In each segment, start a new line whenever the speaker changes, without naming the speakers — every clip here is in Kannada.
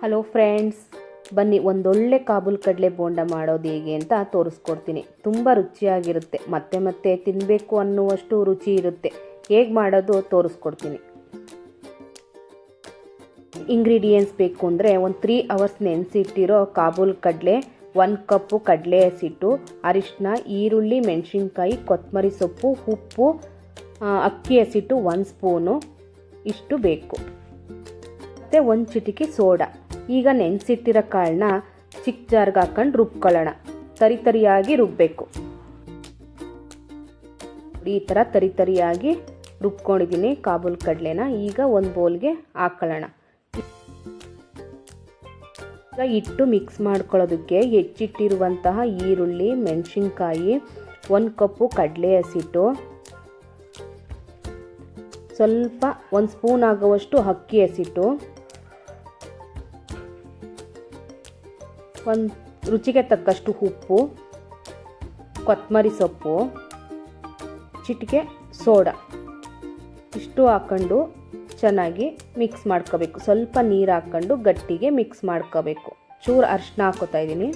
ಹಲೋ ಫ್ರೆಂಡ್ಸ್, ಬನ್ನಿ ಒಂದೊಳ್ಳೆ ಕಾಬೂಲ್ ಕಡಲೆ ಬೋಂಡ ಮಾಡೋದು ಹೇಗೆ ಅಂತ ತೋರಿಸ್ಕೊಡ್ತೀನಿ. ತುಂಬ ರುಚಿಯಾಗಿರುತ್ತೆ, ಮತ್ತೆ ಮತ್ತೆ ತಿನ್ನಬೇಕು ಅನ್ನುವಷ್ಟು ರುಚಿ ಇರುತ್ತೆ. ಹೇಗೆ ಮಾಡೋದು ತೋರಿಸ್ಕೊಡ್ತೀನಿ. ಇಂಗ್ರೀಡಿಯೆಂಟ್ಸ್ ಬೇಕು ಅಂದರೆ ಒಂದು 3 ಅವರ್ಸ್ ನೆನೆಸಿಟ್ಟಿರೋ ಕಾಬೂಲ್ ಕಡಲೆ, 1 ಕಪ್ಪು ಕಡಲೆ ಹಸಿಟ್ಟು, ಅರಿಶಿನ, ಈರುಳ್ಳಿ, ಮೆಣಸಿನ್ಕಾಯಿ, ಕೊತ್ತಂಬರಿ ಸೊಪ್ಪು, ಉಪ್ಪು, ಅಕ್ಕಿ ಹಸಿಟ್ಟು 1 ಸ್ಪೂನು ಇಷ್ಟು ಬೇಕು, ಮತ್ತು 1 ಚಿಟಿಕೆ ಸೋಡಾ. ಈಗ ನೆನೆಸಿಟ್ಟಿರೋ ಕಾಳನ್ನ ಚಿಕ್ಕ ಜಾರ್ಗೆ ಹಾಕೊಂಡು ರುಬ್ಕೊಳ್ಳೋಣ. ತರಿಯಾಗಿ ರುಬ್ಬಬೇಕು. ಈ ಥರ ತರಿಯಾಗಿ ರುಬ್ಕೊಂಡಿದ್ದೀನಿ ಕಾಬೂಲ್ ಕಡಲೆನ. ಈಗ ಒಂದು ಬೌಲ್ಗೆ ಹಾಕೊಳ್ಳೋಣ. ಈಗ ಹಿಟ್ಟು ಮಿಕ್ಸ್ ಮಾಡ್ಕೊಳ್ಳೋದಕ್ಕೆ ಹೆಚ್ಚಿಟ್ಟಿರುವಂತಹ ಈರುಳ್ಳಿ, ಮೆಣಸಿನ್ಕಾಯಿ, 1 ಕಪ್ಪು ಕಡಲೆ ಹಸಿಟ್ಟು, ಸ್ವಲ್ಪ 1 ಸ್ಪೂನ್ ಆಗುವಷ್ಟು ಅಕ್ಕಿ ಹಸಿಟ್ಟು, ರುಚಿಗೆ ತಕ್ಕಷ್ಟು ಉಪ್ಪು, ಕೊತ್ತಂಬರಿ ಸೊಪ್ಪು, ಚಿಟಿಕೆ ಸೋಡಾ ಇಷ್ಟು ಹಾಕ್ಕೊಂಡು ಚೆನ್ನಾಗಿ ಮಿಕ್ಸ್ ಮಾಡ್ಕೋಬೇಕು. ಸ್ವಲ್ಪ ನೀರು ಹಾಕ್ಕೊಂಡು ಗಟ್ಟಿಗೆ ಮಿಕ್ಸ್ ಮಾಡ್ಕೋಬೇಕು. ಚೂರು ಅರಿಶಿನ ಹಾಕೋತಾ ಇದ್ದೀನಿ.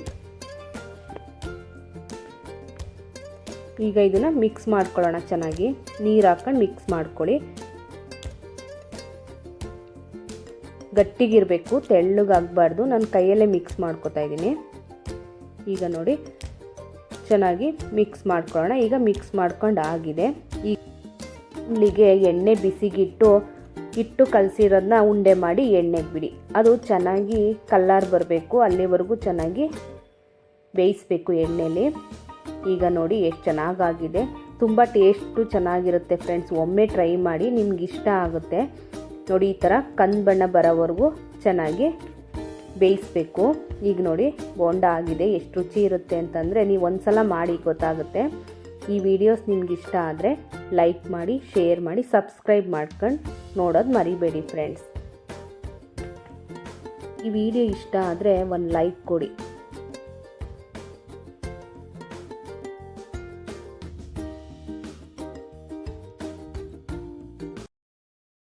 ಈಗ ಇದನ್ನು ಮಿಕ್ಸ್ ಮಾಡ್ಕೊಳ್ಳೋಣ. ಚೆನ್ನಾಗಿ ನೀರು ಹಾಕ್ಕೊಂಡು ಮಿಕ್ಸ್ ಮಾಡ್ಕೊಳ್ಳಿ. ಗಟ್ಟಿಗಿರಬೇಕು, ತೆಳ್ಳಗಾಗಬಾರ್ದು. ನಾನು ಕೈಯಲ್ಲೇ ಮಿಕ್ಸ್ ಮಾಡ್ಕೊತಾ ಇದ್ದೀನಿ. ಈಗ ನೋಡಿ ಚೆನ್ನಾಗಿ ಮಿಕ್ಸ್ ಮಾಡ್ಕೊಳ್ಳೋಣ. ಈಗ ಮಿಕ್ಸ್ ಮಾಡ್ಕೊಂಡು ಆಗಿದೆ. ಈಗ ಇಲ್ಲಿಗೆ ಎಣ್ಣೆ ಬಿಸಿಗಿಟ್ಟು ಹಿಟ್ಟು ಕಲಸಿರೋದನ್ನ ಉಂಡೆ ಮಾಡಿ ಎಣ್ಣೆಗೆ ಬಿಡಿ. ಅದು ಚೆನ್ನಾಗಿ ಕಲ್ಲರ್ ಬರಬೇಕು, ಅಲ್ಲಿವರೆಗೂ ಚೆನ್ನಾಗಿ ಬೇಯಿಸಬೇಕು ಎಣ್ಣೆಯಲ್ಲಿ. ಈಗ ನೋಡಿ ಎಷ್ಟು ಚೆನ್ನಾಗಾಗಿದೆ. ತುಂಬ ಟೇಸ್ಟು ಚೆನ್ನಾಗಿರುತ್ತೆ ಫ್ರೆಂಡ್ಸ್. ಒಮ್ಮೆ ಟ್ರೈ ಮಾಡಿ, ನಿಮ್ಗೆ ಇಷ್ಟ ಆಗುತ್ತೆ. ನೋಡಿ ಈ ಥರ ಕಂದು ಬಣ್ಣ ಬರೋವರೆಗೂ ಚೆನ್ನಾಗಿ ಬೇಯಿಸಬೇಕು. ಈಗ ನೋಡಿ ಬೋಂಡ ಆಗಿದೆ. ಎಷ್ಟು ರುಚಿ ಇರುತ್ತೆ ಅಂತಂದರೆ ನೀವು ಒಂದ್ಸಲ ಮಾಡಿ ಗೊತ್ತಾಗುತ್ತೆ. ಈ ವಿಡಿಯೋಸ್ ನಿಮ್ಗೆ ಇಷ್ಟ ಆದರೆ ಲೈಕ್ ಮಾಡಿ, ಶೇರ್ ಮಾಡಿ, ಸಬ್ಸ್ಕ್ರೈಬ್ ಮಾಡ್ಕೊಂಡು ನೋಡೋದು ಮರಿಬೇಡಿ ಫ್ರೆಂಡ್ಸ್. ಈ ವಿಡಿಯೋ ಇಷ್ಟ ಆದರೆ ಒಂದು ಲೈಕ್ ಕೊಡಿ.